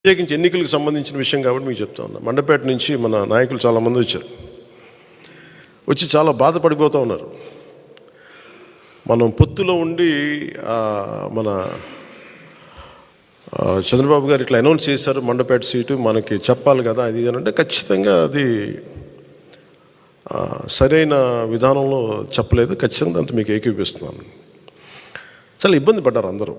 ప్రత్యేకించి ఎన్నికలకు సంబంధించిన విషయం కాబట్టి మీకు చెప్తా ఉన్నా. మండపేట నుంచి మన నాయకులు చాలామంది వచ్చి చాలా బాధపడిపోతూ ఉన్నారు. మనం పొత్తులో ఉండి మన చంద్రబాబు గారు ఇట్లా అనౌన్స్ చేశారు, మండపేట సీటు మనకి చెప్పాలి కదా అది అంటే ఖచ్చితంగా అది సరైన విధానంలో చెప్పలేదు. ఖచ్చితంగా అంత మీకు ఏకీపిస్తున్నాను. చాలా ఇబ్బంది పడ్డారు అందరూ.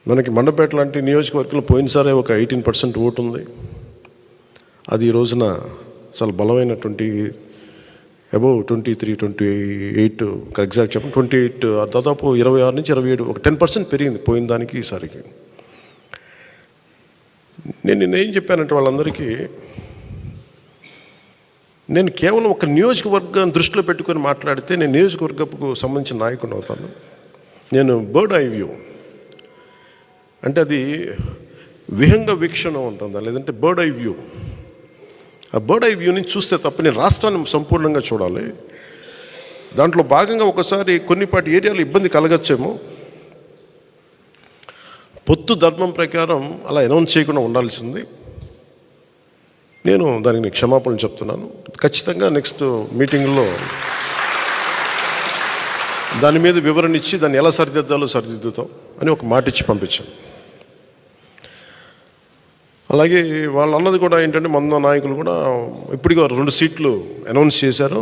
మనకి మండపేట లాంటి నియోజకవర్గంలో పోయినసారే ఒక 18% ఓటు ఉంది. అది ఈ రోజున చాలా బలమైనటువంటి అబౌవ్ 23-28 ఎగ్జాక్ట్ చెప్పండి 28 దాదాపు 26 నుంచి 27 ఒక 10% పెరిగింది పోయిన దానికి ఈసారికి. నేనేం చెప్పానంటే వాళ్ళందరికీ, నేను కేవలం ఒక నియోజకవర్గాన్ని దృష్టిలో పెట్టుకొని మాట్లాడితే నేను నియోజకవర్గపు సంబంధించిన నాయకుడిని అవుతాను. నేను బర్డ్ ఐ వ్యూ అంటే అది విహంగ వీక్షణ ఉంటుందా, లేదంటే బర్డ్ ఐ వ్యూ. ఆ బర్డ్ ఐ వ్యూని చూస్తే తప్ప నేను రాష్ట్రాన్ని సంపూర్ణంగా చూడాలి. దాంట్లో భాగంగా ఒకసారి కొన్నిపాటి ఏరియాలో ఇబ్బంది కలగచ్చేమో. పొత్తు ధర్మం ప్రకారం అలా అనౌన్స్ చేయకుండా ఉండాల్సింది. నేను దానికి క్షమాపణలు చెప్తున్నాను. ఖచ్చితంగా నెక్స్ట్ మీటింగ్లో దాని మీద వివరణ ఇచ్చి దాన్ని ఎలా సరిదిద్దాలో సరిదిద్దుతాం అని ఒక మాట ఇచ్చి పంపించాను. అలాగే వాళ్ళు అన్నది కూడా ఏంటంటే మన నాయకులు కూడా ఇప్పటికీ 2 సీట్లు అనౌన్స్ చేశారు,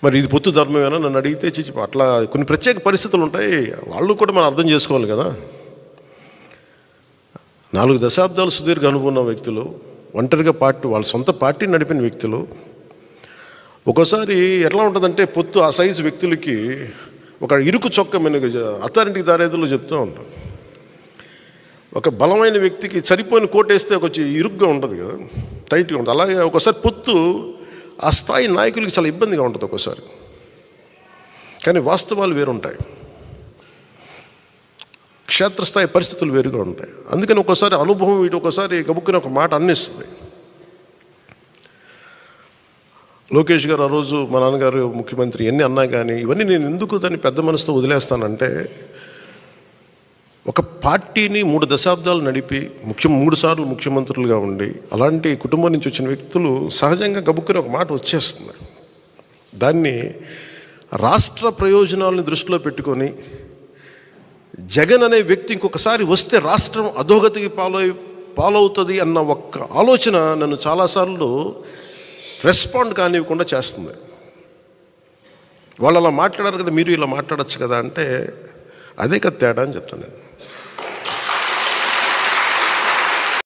మరి ఇది పొత్తు ధర్మమేనా నన్ను అడిగితే అట్లా కొన్ని ప్రత్యేక పరిస్థితులు ఉంటాయి, వాళ్ళు కూడా మనం అర్థం చేసుకోవాలి కదా. 4 దశాబ్దాలు సుదీర్ఘ అనుకున్న వ్యక్తులు, ఒంటరిగా వాళ్ళ సొంత పార్టీని నడిపిన వ్యక్తులు. ఒక్కోసారి ఎట్లా ఉంటుందంటే పొత్తు ఆ సైజు వ్యక్తులకి ఒక ఇరుకు చొక్క అథారిటీకి దారేదులో చెప్తూ ఉంటాం. ఒక బలమైన వ్యక్తికి సరిపోయిన కోటేస్తే కొంచెం ఇరుగ్గా ఉంటుంది కదా, టైట్గా ఉంటుంది. అలాగే ఒకసారి పొత్తు ఆ స్థాయి నాయకులకి చాలా ఇబ్బందిగా ఉంటుంది ఒక్కోసారి. కానీ వాస్తవాలు వేరుంటాయి, క్షేత్రస్థాయి పరిస్థితులు వేరుగా ఉంటాయి. అందుకని ఒక్కోసారి అనుభవం ఇటు ఒకసారి గబుక్కుని ఒక మాట అన్నిస్తుంది. లోకేష్ గారు ఆ రోజు మా నాన్నగారు ముఖ్యమంత్రి ఎన్ని అన్నా కానీ ఇవన్నీ నేను ఎందుకు దాన్ని పెద్ద మనసుతో వదిలేస్తానంటే, ఒక పార్టీని 3 దశాబ్దాలు నడిపి 3 సార్లు ముఖ్యమంత్రులుగా ఉండి అలాంటి కుటుంబం నుంచి వచ్చిన వ్యక్తులు సహజంగా గబుక్కుని ఒక మాట వచ్చేస్తుంది. దాన్ని రాష్ట్ర ప్రయోజనాలను దృష్టిలో పెట్టుకొని జగన్ అనే వ్యక్తి ఇంకొకసారి వస్తే రాష్ట్రం అధోగతికి పాలవుతుంది అన్న ఒక్క ఆలోచన నన్ను చాలాసార్లు రెస్పాండ్ కానివ్వకుండా చేస్తుంది. వాళ్ళు అలా మాట్లాడారు కదా, మీరు ఇలా మాట్లాడచ్చు కదా అంటే అదే కదా తేడా అని చెప్తాను నేను.